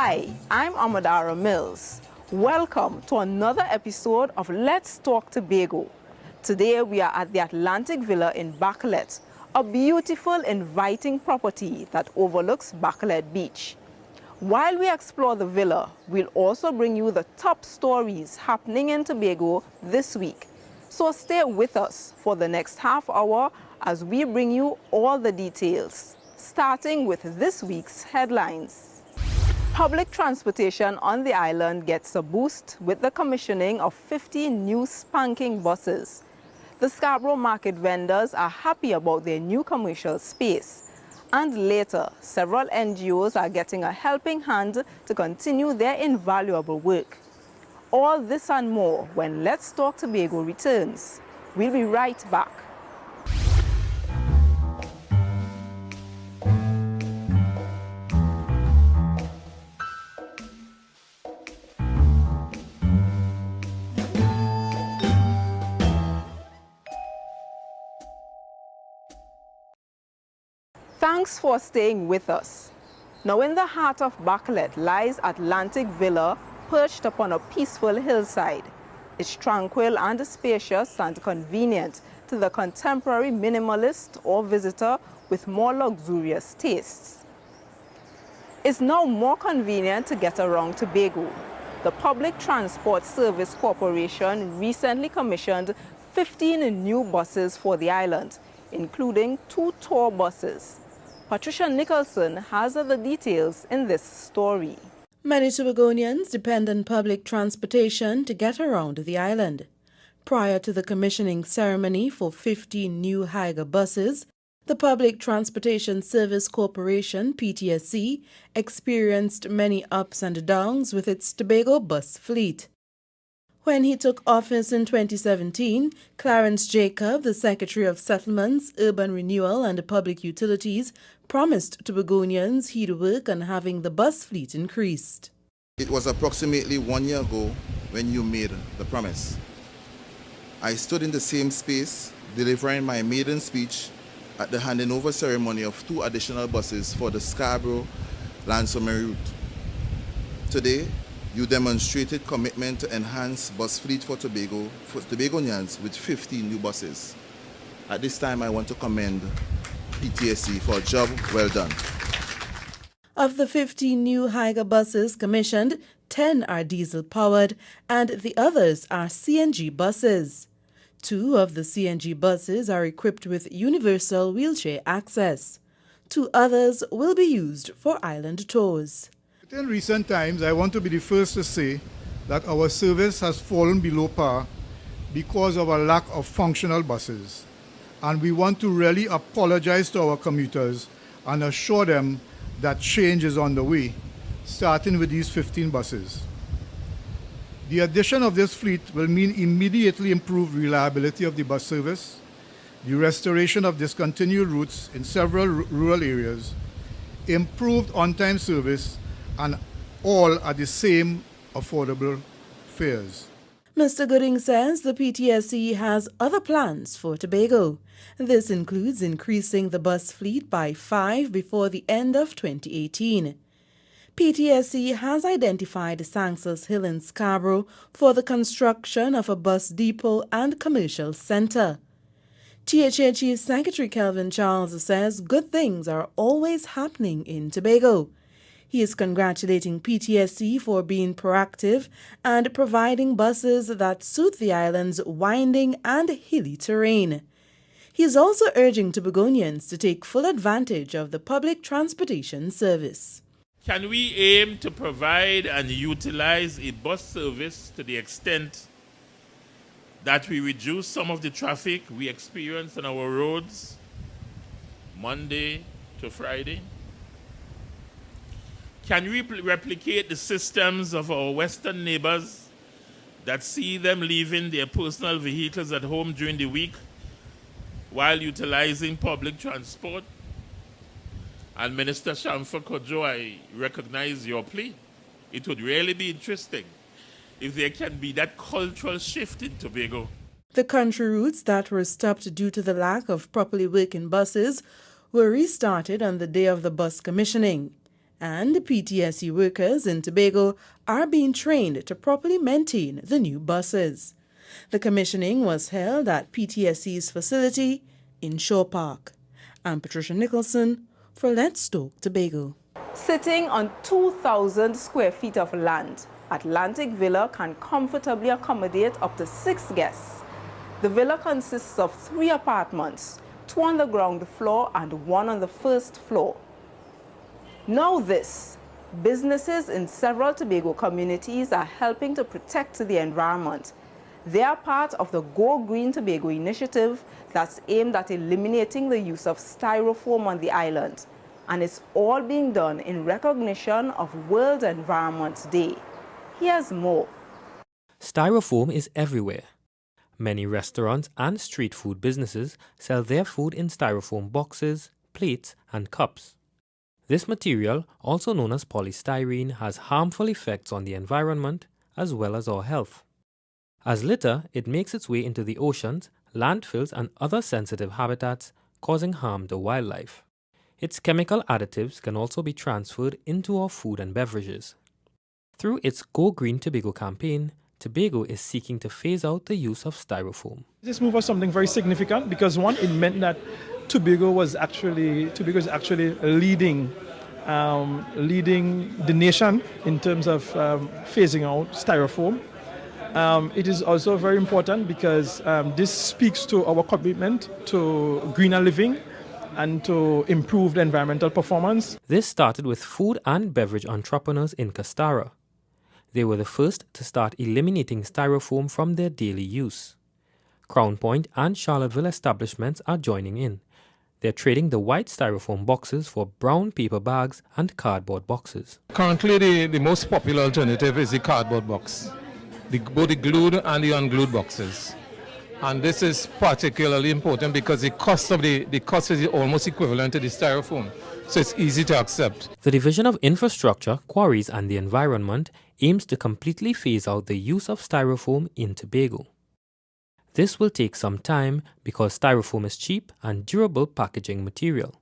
Hi, I'm Amadara Mills. Welcome to another episode of Let's Talk Tobago. Today we are at the Atlantic Villa in Bacolet, a beautiful, inviting property that overlooks Bacolet Beach. While we explore the villa, we'll also bring you the top stories happening in Tobago this week. So stay with us for the next half hour as we bring you all the details, starting with this week's headlines. Public transportation on the island gets a boost with the commissioning of 50 new SPANKING buses. The Scarborough Market vendors are happy about their new commercial space. And later, several NGOs are getting a helping hand to continue their invaluable work. All this and more when Let's Talk Tobago returns. We'll be right back. Thanks for staying with us. Now in the heart of Bacolet lies Atlantic Villa, perched upon a peaceful hillside. It's tranquil and spacious and convenient to the contemporary minimalist or visitor with more luxurious tastes. It's now more convenient to get around Tobago. The Public Transport Service Corporation recently commissioned 15 new buses for the island, including 2 tour buses. Patricia Nicholson has the details in this story. Many Tobagonians depend on public transportation to get around the island. Prior to the commissioning ceremony for 15 new Higer buses, the Public Transportation Service Corporation, PTSC, experienced many ups and downs with its Tobago bus fleet. When he took office in 2017, Clarence Jacob, the Secretary of Settlements, Urban Renewal and Public Utilities, promised Tobagonians he'd work on having the bus fleet increased. It was approximately 1 year ago when you made the promise. I stood in the same space delivering my maiden speech at the handing over ceremony of 2 additional buses for the Scarborough Lansomery route. Today, you demonstrated commitment to enhance bus fleet for Tobagonians with 50 new buses. At this time, I want to commend PTSC for a job well done. Of the 15 new Higer buses commissioned, 10 are diesel-powered and the others are CNG buses. 2 of the CNG buses are equipped with universal wheelchair access. 2 others will be used for island tours. In recent times, I want to be the first to say that our service has fallen below par because of a lack of functional buses. And we want to really apologize to our commuters and assure them that change is on the way, starting with these 15 buses. The addition of this fleet will mean immediately improved reliability of the bus service, the restoration of discontinued routes in several rural areas, improved on-time service, and all at the same affordable fares. Mr. Gooding says the PTSC has other plans for Tobago. This includes increasing the bus fleet by 5 before the end of 2018. PTSC has identified Sangsels Hill in Scarborough for the construction of a bus depot and commercial centre. THA Chief Secretary Kelvin Charles says good things are always happening in Tobago. He is congratulating PTSC for being proactive and providing buses that suit the island's winding and hilly terrain. He is also urging Tobagonians to take full advantage of the public transportation service. Can we aim to provide and utilize a bus service to the extent that we reduce some of the traffic we experience on our roads Monday to Friday? Can we replicate the systems of our Western neighbors that see them leaving their personal vehicles at home during the week while utilizing public transport? And Minister Shamfa Kojo, I recognize your plea. It would really be interesting if there can be that cultural shift in Tobago. The country routes that were stopped due to the lack of properly working buses were restarted on the day of the bus commissioning. and PTSE workers in Tobago are being trained to properly maintain the new buses. The commissioning was held at PTSE's facility in Shore Park. I'm Patricia Nicholson for Let's Talk Tobago. Sitting on 2,000 square feet of land, Atlantic Villa can comfortably accommodate up to 6 guests. The villa consists of 3 apartments, 2 on the ground floor and 1 on the first floor. Now this, businesses in several Tobago communities are helping to protect the environment. They are part of the Go Green Tobago initiative that's aimed at eliminating the use of styrofoam on the island. And it's all being done in recognition of World Environment Day. Here's more. Styrofoam is everywhere. Many restaurants and street food businesses sell their food in styrofoam boxes, plates, and cups. This material, also known as polystyrene, has harmful effects on the environment as well as our health. As litter, it makes its way into the oceans, landfills, and other sensitive habitats, causing harm to wildlife. Its chemical additives can also be transferred into our food and beverages. Through its Go Green Tobago campaign, Tobago is seeking to phase out the use of styrofoam. This move was something very significant because, one, it meant that Tobago is actually leading the nation in terms of phasing out styrofoam. It is also very important because this speaks to our commitment to greener living and to improved environmental performance. This started with food and beverage entrepreneurs in Castara. They were the first to start eliminating styrofoam from their daily use. Crown Point and Charlottesville establishments are joining in. They're trading the white styrofoam boxes for brown paper bags and cardboard boxes. Currently, the most popular alternative is the cardboard box, both the glued and the unglued boxes. And this is particularly important because the cost is almost equivalent to the styrofoam, so it's easy to accept. The Division of Infrastructure, Quarries and the Environment aims to completely phase out the use of styrofoam in Tobago. This will take some time because styrofoam is cheap and durable packaging material.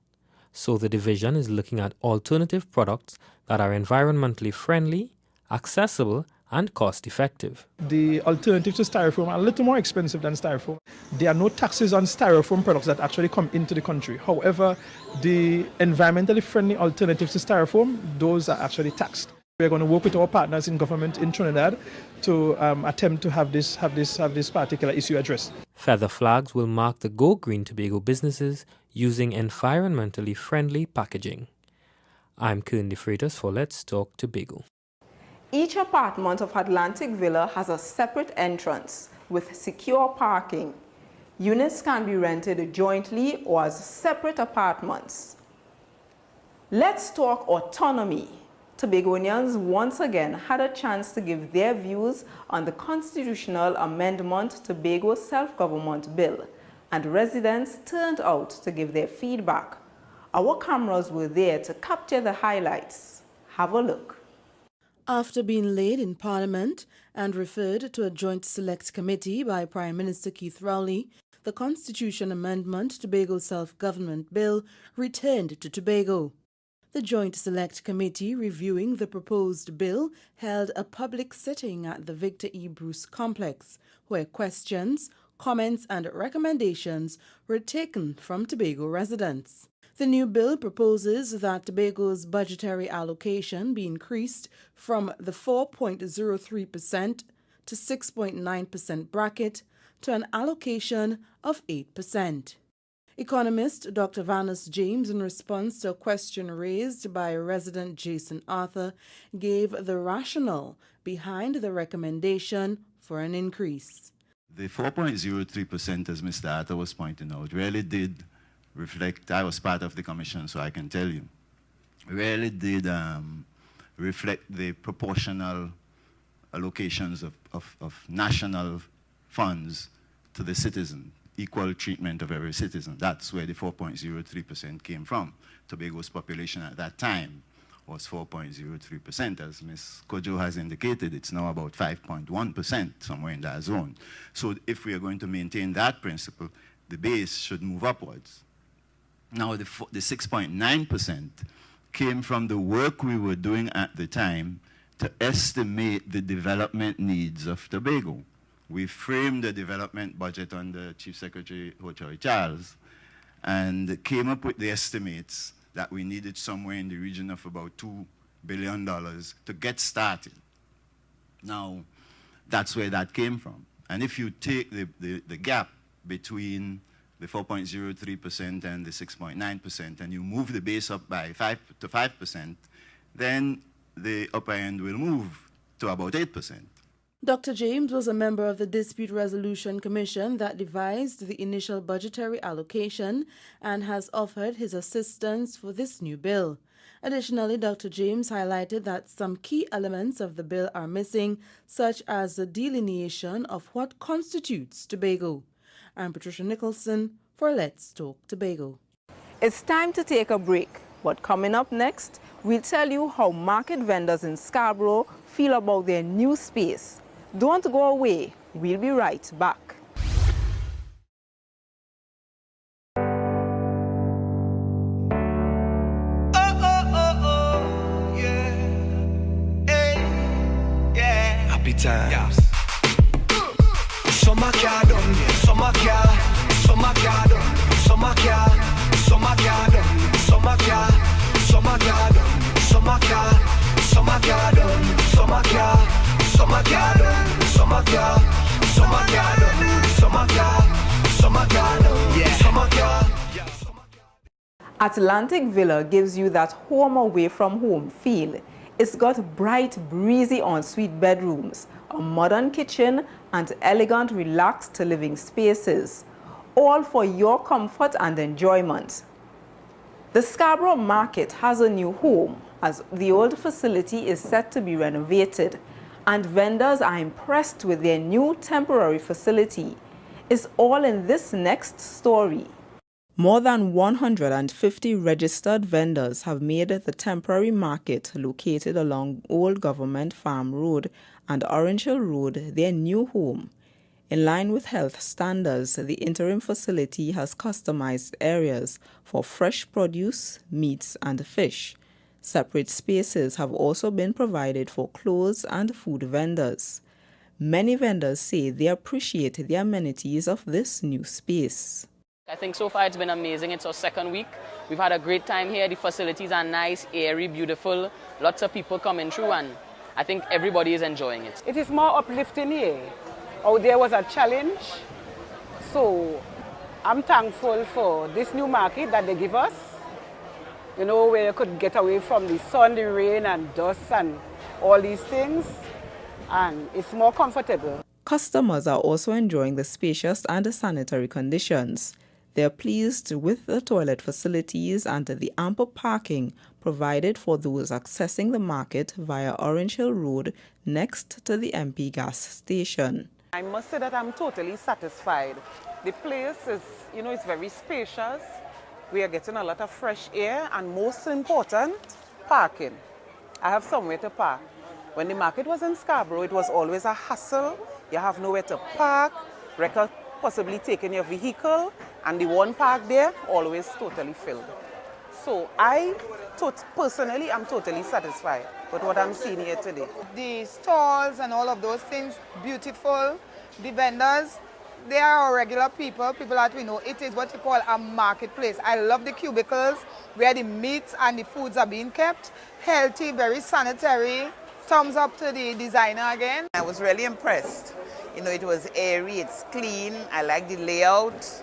So the division is looking at alternative products that are environmentally friendly, accessible, and cost-effective. The alternatives to styrofoam are a little more expensive than styrofoam. There are no taxes on styrofoam products that actually come into the country. However, the environmentally friendly alternatives to styrofoam, those are actually taxed. We're going to work with our partners in government in Trinidad to attempt to have this particular issue addressed. Feather flags will mark the Go Green Tobago businesses using environmentally friendly packaging. I'm Kern De Freitas for Let's Talk Tobago. Each apartment of Atlantic Villa has a separate entrance with secure parking. Units can be rented jointly or as separate apartments. Let's talk autonomy. Tobagonians once again had a chance to give their views on the constitutional amendment to Tobago Self-Government Bill, and residents turned out to give their feedback. Our cameras were there to capture the highlights. Have a look. After being laid in Parliament and referred to a joint select committee by Prime Minister Keith Rowley, the Constitution Amendment to Tobago Self-Government Bill returned to Tobago. The Joint Select Committee reviewing the proposed bill held a public sitting at the Victor E. Bruce Complex, where questions, comments and recommendations were taken from Tobago residents. The new bill proposes that Tobago's budgetary allocation be increased from the 4.03% to 6.9% bracket to an allocation of 8%. Economist Dr. Vanus James, in response to a question raised by resident Jason Arthur, gave the rationale behind the recommendation for an increase. The 4.03%, as Mr. Arthur was pointing out, really did reflect, I was part of the commission, so I can tell you, really did reflect the proportional allocations of national funds to the citizen. Equal treatment of every citizen. That's where the 4.03% came from. Tobago's population at that time was 4.03%. As Ms. Kojo has indicated, it's now about 5.1%, somewhere in that zone. So if we are going to maintain that principle, the base should move upwards. Now the 6.9% came from the work we were doing at the time to estimate the development needs of Tobago. We framed the development budget under Chief Secretary Ho-Choy Charles and came up with the estimates that we needed somewhere in the region of about $2 billion to get started. Now, that's where that came from. And if you take the gap between the 4.03% and the 6.9%, and you move the base up by 5%, then the upper end will move to about 8%. Dr. James was a member of the Dispute Resolution Commission that devised the initial budgetary allocation and has offered his assistance for this new bill. Additionally, Dr. James highlighted that some key elements of the bill are missing, such as the delineation of what constitutes Tobago. I'm Patricia Nicholson for Let's Talk Tobago. It's time to take a break, but coming up next, we'll tell you how market vendors in Scarborough feel about their new space. Don't go away. We'll be right back. Happy times. Summer car done, summer car, summer car done, summer car, summer car done, summer car, summer car done, summer car, summer car done, summer car, summer car done, summer car, summer car done, summer car, summer car done, yeah, summer car. Atlantic Villa gives you that home away from home feel. It's got bright, breezy ensuite bedrooms, a modern kitchen, and elegant, relaxed living spaces, all for your comfort and enjoyment. The Scarborough Market has a new home, as the old facility is set to be renovated, and vendors are impressed with their new temporary facility. It's all in this next story. More than 150 registered vendors have made the temporary market located along Old Government Farm Road and Orange Hill Road their new home. In line with health standards, the interim facility has customized areas for fresh produce, meats, and fish. Separate spaces have also been provided for clothes and food vendors. Many vendors say they appreciate the amenities of this new space. I think so far it's been amazing. It's our second week. We've had a great time here. The facilities are nice, airy, beautiful. Lots of people coming through, and I think everybody is enjoying it. It is more uplifting here. Out there was a challenge. So I'm thankful for this new market that they give us. You know, where you could get away from the sun, the rain, and dust, and all these things. And it's more comfortable. Customers are also enjoying the spacious and sanitary conditions. They are pleased with the toilet facilities and the ample parking provided for those accessing the market via Orange Hill Road next to the MP gas station. I must say that I'm totally satisfied. The place is, you know, it's very spacious. We are getting a lot of fresh air, and most important, parking. I have somewhere to park. When the market was in Scarborough, it was always a hassle. You have nowhere to park, record possibly taking your vehicle, and the one park there always totally filled. So personally, I'm totally satisfied with what I'm seeing here today. The stalls and all of those things, beautiful. The vendors, they are our regular people that we know. It is what you call a marketplace. I love the cubicles where the meats and the foods are being kept. Healthy, very sanitary. Thumbs up to the designer again. I was really impressed. You know, it was airy, it's clean. I like the layout,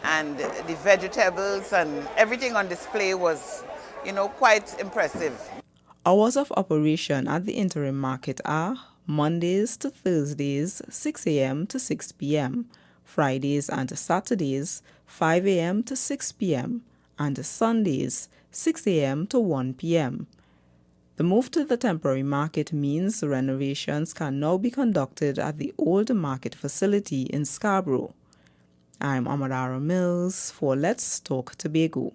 and the vegetables and everything on display was, you know, quite impressive. Hours of operation at the interim market are Mondays to Thursdays, 6 a.m. to 6 p.m., Fridays and Saturdays, 5 a.m. to 6 p.m., and Sundays, 6 a.m. to 1 p.m. The move to the temporary market means renovations can now be conducted at the old market facility in Scarborough. I'm Amadara Mills for Let's Talk Tobago.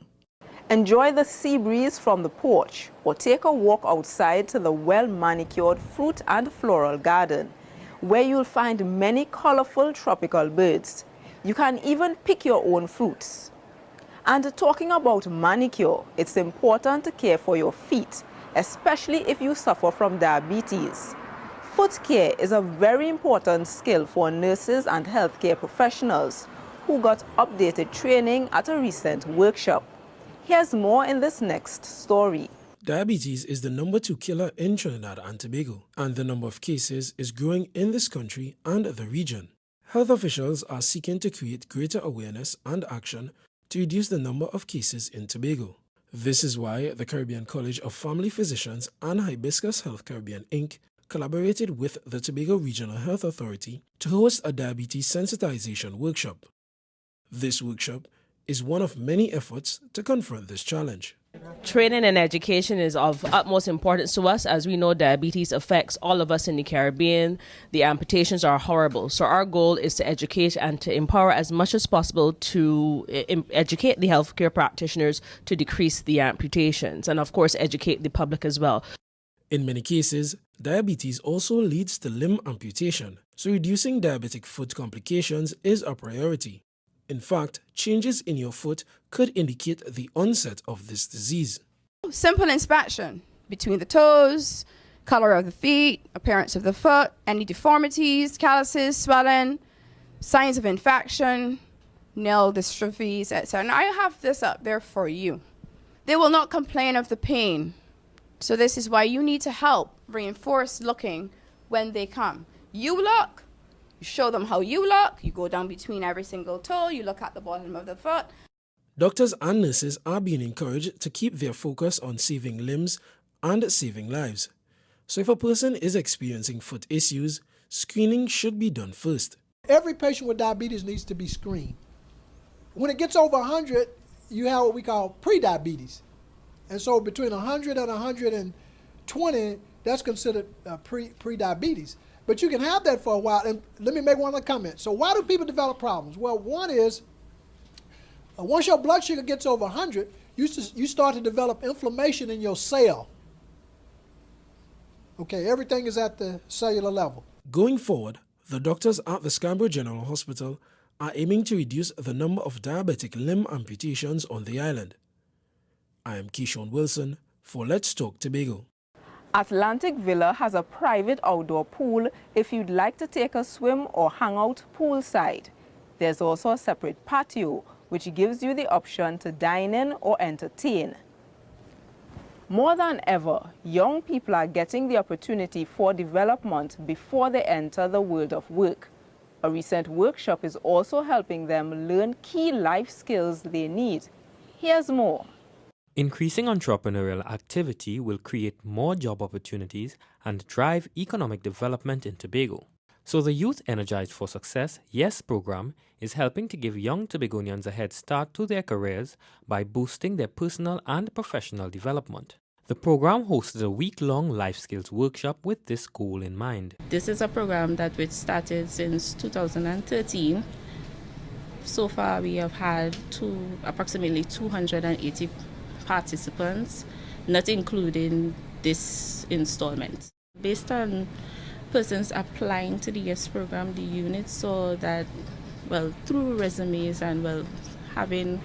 Enjoy the sea breeze from the porch, or take a walk outside to the well-manicured fruit and floral garden, where you'll find many colorful tropical birds. You can even pick your own fruits. And talking about manicure, it's important to care for your feet, especially if you suffer from diabetes. Foot care is a very important skill for nurses and healthcare professionals who got updated training at a recent workshop. Here's more in this next story. Diabetes is the number 2 killer in Trinidad and Tobago, and the number of cases is growing in this country and the region. Health officials are seeking to create greater awareness and action to reduce the number of cases in Tobago. This is why the Caribbean College of Family Physicians and Hibiscus Health Caribbean Inc. collaborated with the Tobago Regional Health Authority to host a diabetes sensitization workshop. This workshop is one of many efforts to confront this challenge. Training and education is of utmost importance to us, as we know diabetes affects all of us in the Caribbean. The amputations are horrible. So our goal is to educate and to empower as much as possible to educate the healthcare practitioners to decrease the amputations, and of course educate the public as well. In many cases, diabetes also leads to limb amputation, so reducing diabetic foot complications is a priority. In fact, changes in your foot could indicate the onset of this disease. Simple inspection between the toes, color of the feet, appearance of the foot, any deformities, calluses, swelling, signs of infection, nail dystrophies, etc. Now I have this up there for you. They will not complain of the pain. So this is why you need to help reinforce looking when they come. You look, you show them how you look, you go down between every single toe, you look at the bottom of the foot. Doctors and nurses are being encouraged to keep their focus on saving limbs and saving lives. So if a person is experiencing foot issues, screening should be done first. Every patient with diabetes needs to be screened. When it gets over 100, you have what we call pre-diabetes. And so between 100 and 120, that's considered pre-diabetes. But you can have that for a while. And let me make one other comment. So why do people develop problems? Well, one is, once your blood sugar gets over 100, you start to develop inflammation in your cell. Okay, everything is at the cellular level. Going forward, the doctors at the Scarborough General Hospital are aiming to reduce the number of diabetic limb amputations on the island. I am Keishon Wilson for Let's Talk Tobago. Atlantic Villa has a private outdoor pool if you'd like to take a swim or hang out poolside. There's also a separate patio, which gives you the option to dine in or entertain. More than ever, young people are getting the opportunity for development before they enter the world of work. A recent workshop is also helping them learn key life skills they need. Here's more. Increasing entrepreneurial activity will create more job opportunities and drive economic development in Tobago. So the Youth Energized for Success YES program is helping to give young Tobagonians a head start to their careers by boosting their personal and professional development. The program hosted a week-long life skills workshop with this goal in mind. This is a program that which started since 2013. So far we have had approximately 280 participants, not including this installment. Based on persons applying to the YES program, the unit saw that, through resumes and, having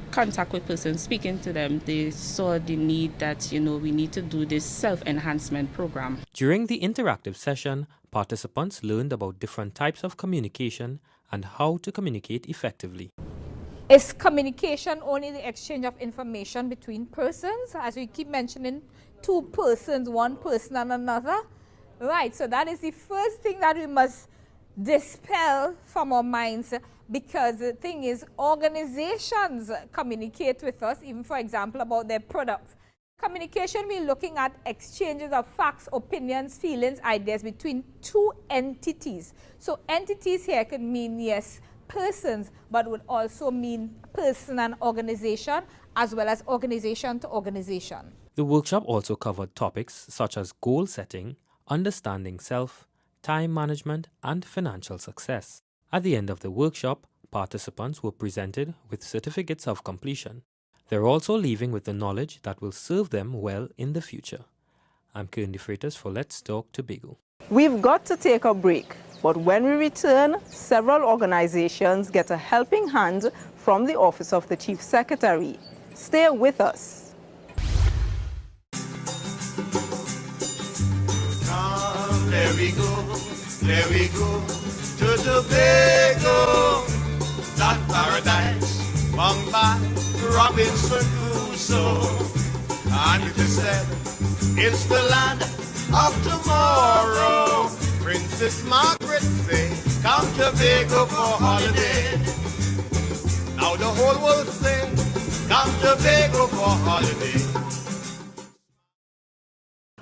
contact with persons, speaking to them, they saw the need that, we need to do this self-enhancement program. During the interactive session, participants learned about different types of communication and how to communicate effectively. Is communication only the exchange of information between persons? As we keep mentioning, two persons, one person and another. Right, so that is the first thing that we must dispel from our minds, because the thing is, organizations communicate with us, even for example, about their products. Communication, we're looking at exchanges of facts, opinions, feelings, ideas between two entities. So entities here can mean, yes, persons, but would also mean person and organization, as well as organization to organization. The workshop also covered topics such as goal setting, understanding self, time management, and financial success. At the end of the workshop, participants were presented with certificates of completion. They're also leaving with the knowledge that will serve them well in the future. I'm Kern De Freitas for Let's Talk Tobago. We've got to take a break. But when we return, several organizations get a helping hand from the Office of the Chief Secretary. Stay with us. Come, there we go to Tobago, that paradise among by Robinson Crusoe. And it is said it's the land of tomorrow. Princess Margaret say, come Tobago for holiday. Now the whole world say, come Tobago for holiday.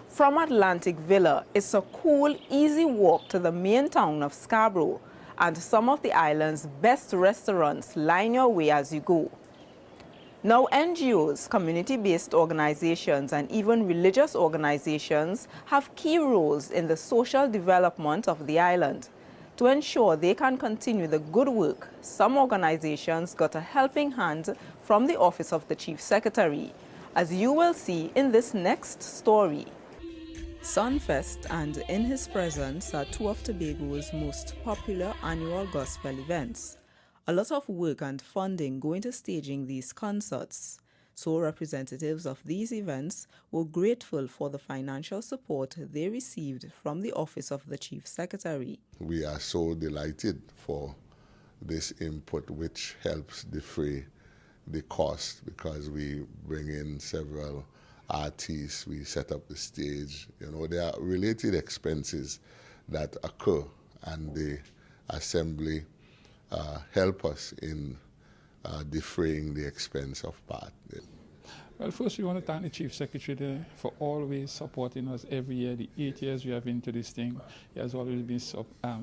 From Atlantic Villa, it's a cool, easy walk to the main town of Scarborough, and some of the island's best restaurants line your way as you go. Now, NGOs, community-based organizations, and even religious organizations have key roles in the social development of the island. To ensure they can continue the good work, some organizations got a helping hand from the Office of the Chief Secretary, as you will see in this next story. Sunfest and In His Presence are two of Tobago's most popular annual gospel events. A lot of work and funding go into staging these concerts, so representatives of these events were grateful for the financial support they received from the Office of the Chief Secretary. We are so delighted for this input, which helps defray the cost, because we bring in several artists, we set up the stage. You know, there are related expenses that occur, and the assembly help us in defraying the expense of part. Well, first we want to thank the Chief Secretary for always supporting us every year. The 8 years we have into this thing, he has always been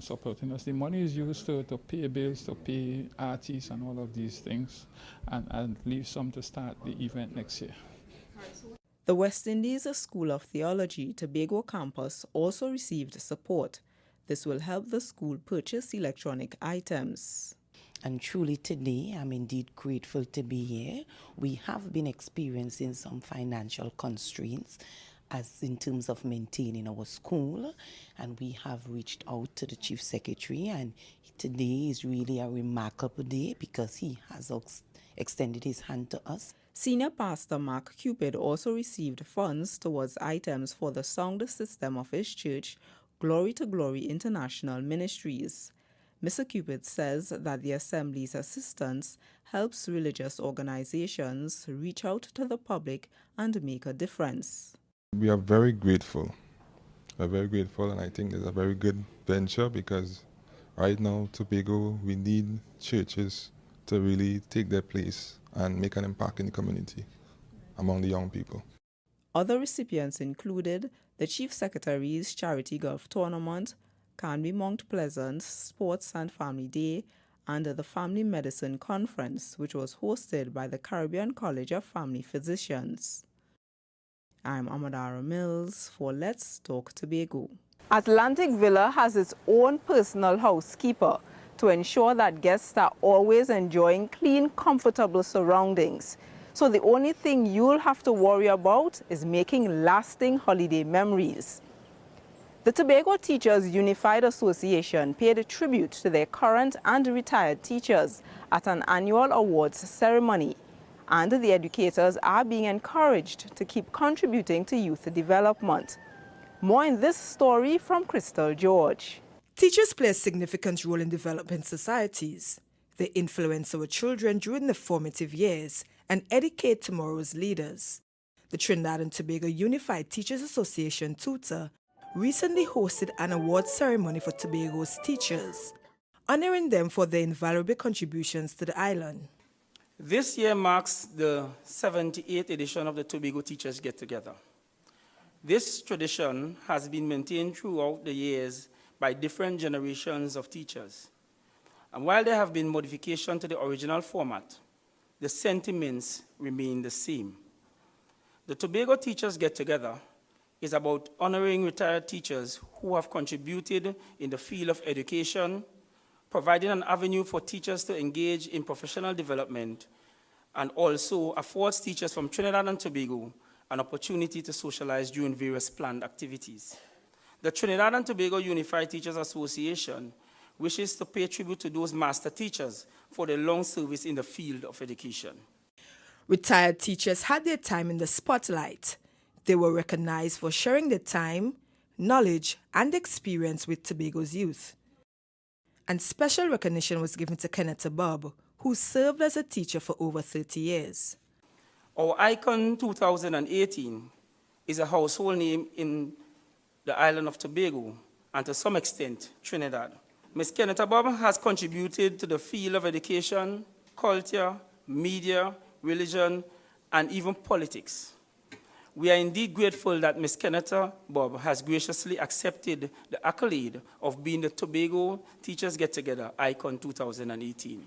supporting us. The money is used to pay bills, to pay artists and all of these things, and leave some to start the event next year. The West Indies School of Theology, Tobago campus, also received support. This will help the school purchase electronic items. And truly today, I'm indeed grateful to be here. We have been experiencing some financial constraints as in terms of maintaining our school, and we have reached out to the Chief Secretary, and today is really a remarkable day because he has extended his hand to us. Senior Pastor Mark Cupid also received funds towards items for the sound system of his church, Glory to Glory International Ministries. Mr. Cupid says that the Assembly's assistance helps religious organizations reach out to the public and make a difference. We are very grateful. And I think it's a very good venture, because right now, Tobago, we need churches to really take their place and make an impact in the community among the young people. Other recipients included the Chief Secretary's Charity Golf Tournament, Canby Mount Pleasant Sports and Family Day, and the Family Medicine Conference, which was hosted by the Caribbean College of Family Physicians. I'm Amadara Mills for Let's Talk Tobago. Atlantic Villa has its own personal housekeeper to ensure that guests are always enjoying clean, comfortable surroundings. So the only thing you'll have to worry about is making lasting holiday memories. The Tobago Teachers Unified Association paid a tribute to their current and retired teachers at an annual awards ceremony, and the educators are being encouraged to keep contributing to youth development. More in this story from Crystal George. Teachers play a significant role in developing societies. They influence our children during the formative years and educate tomorrow's leaders. The Trinidad and Tobago Unified Teachers Association tutor recently hosted an award ceremony for Tobago's teachers, honoring them for their invaluable contributions to the island. This year marks the 78th edition of the Tobago Teachers Get Together. This tradition has been maintained throughout the years by different generations of teachers. And while there have been modifications to the original format, the sentiments remain the same. The Tobago Teachers Get Together is about honoring retired teachers who have contributed in the field of education, providing an avenue for teachers to engage in professional development, and also affords teachers from Trinidad and Tobago an opportunity to socialize during various planned activities. The Trinidad and Tobago Unified Teachers Association wishes to pay tribute to those master teachers for their long service in the field of education. Retired teachers had their time in the spotlight. They were recognized for sharing their time, knowledge, and experience with Tobago's youth. And special recognition was given to Kenneth Bob, who served as a teacher for over 30 years. Our Icon 2018 is a household name in the island of Tobago and to some extent Trinidad. Ms. Kenneth Bob has contributed to the field of education, culture, media, religion, and even politics. We are indeed grateful that Ms. Kenneth Bob has graciously accepted the accolade of being the Tobago Teachers Get-Together Icon 2018.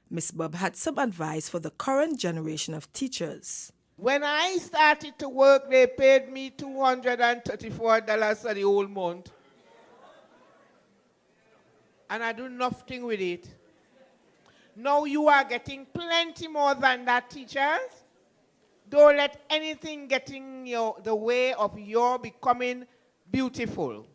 Ms. Bob had some advice for the current generation of teachers. When I started to work, they paid me $234 for the whole month. And I do nothing with it. Now you are getting plenty more than that, teachers. Don't let anything get in the way of your becoming beautiful.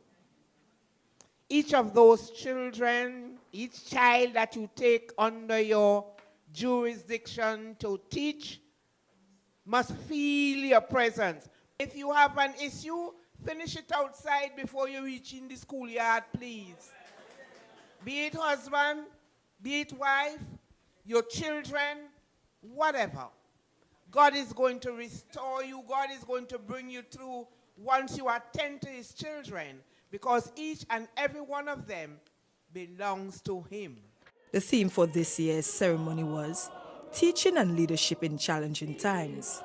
Each of those children, each child that you take under your jurisdiction to teach must feel your presence. If you have an issue, finish it outside before you reach in the schoolyard, please. Be it husband, be it wife, your children, whatever. God is going to restore you. God is going to bring you through once you attend to his children, because each and every one of them belongs to him. The theme for this year's ceremony was Teaching and Leadership in Challenging Times.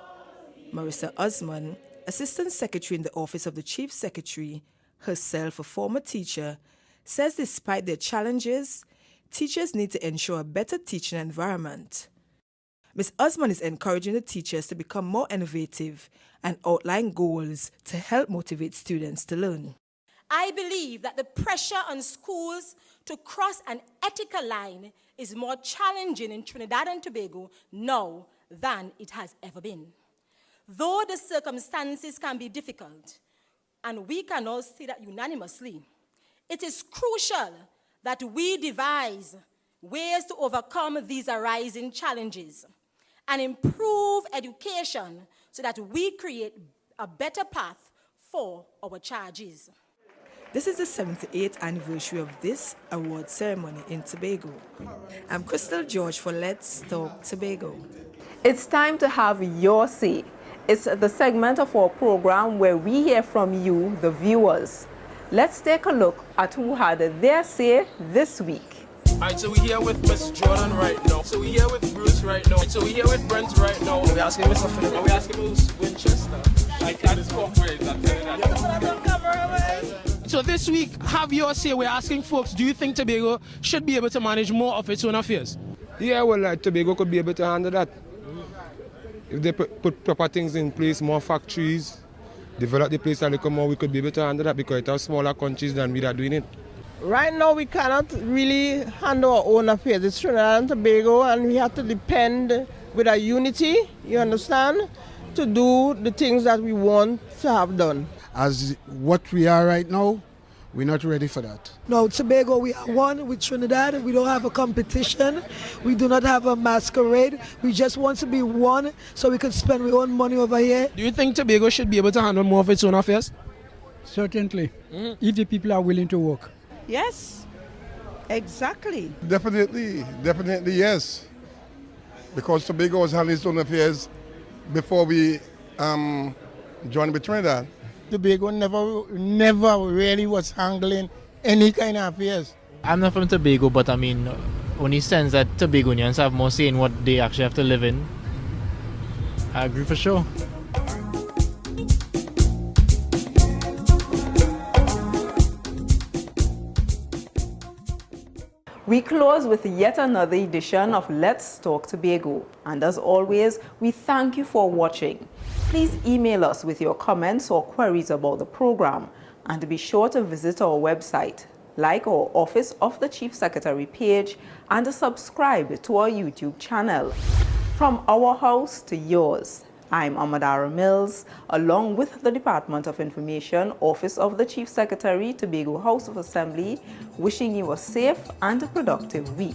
Marissa Osman, Assistant Secretary in the Office of the Chief Secretary, herself a former teacher, says despite their challenges, teachers need to ensure a better teaching environment. Ms. Osman is encouraging the teachers to become more innovative and outline goals to help motivate students to learn. I believe that the pressure on schools to cross an ethical line is more challenging in Trinidad and Tobago now than it has ever been. Though the circumstances can be difficult, and we can all see that unanimously, it is crucial that we devise ways to overcome these arising challenges and improve education so that we create a better path for our charges. This is the 78th anniversary of this award ceremony in Tobago. I'm Crystal George for Let's Talk Tobago. It's time to have your say. It's the segment of our program where we hear from you, the viewers. Let's take a look at who had their say this week. Alright, so we're here with Miss Jordan right now. So we're here with Bruce right now. So we're here with Brent right now. We're asking Mr. Philip. And we're asking Miss Winchester. I can't cooperate. So this week, have your say. We're asking folks, do you think Tobago should be able to manage more of its own affairs? Yeah, well, Tobago could be able to handle that. If they put proper things in place, more factories, develop the place a little more, we could be able to handle that because it has smaller countries than we are doing it. Right now, we cannot really handle our own affairs. It's Trinidad and Tobago, and we have to depend with our unity, you understand, to do the things that we want to have done. As what we are right now, we're not ready for that. No, Tobago, we are one with Trinidad. We don't have a competition. We do not have a masquerade. We just want to be one so we can spend our own money over here. Do you think Tobago should be able to handle more of its own affairs? Certainly, if the people are willing to work. Yes, exactly. Definitely yes. Because Tobago was handling its own affairs before we joined with Trinidad. Tobago never really was handling any kind of affairs. I'm not from Tobago, but I mean, only sense that Tobagonians have more say in what they actually have to live in. I agree for sure. We close with yet another edition of Let's Talk Tobago. And as always, we thank you for watching. Please email us with your comments or queries about the program. And be sure to visit our website, like our Office of the Chief Secretary page, and subscribe to our YouTube channel. From our house to yours, I'm Amadara Mills, along with the Department of Information, Office of the Chief Secretary, Tobago House of Assembly, wishing you a safe and productive week.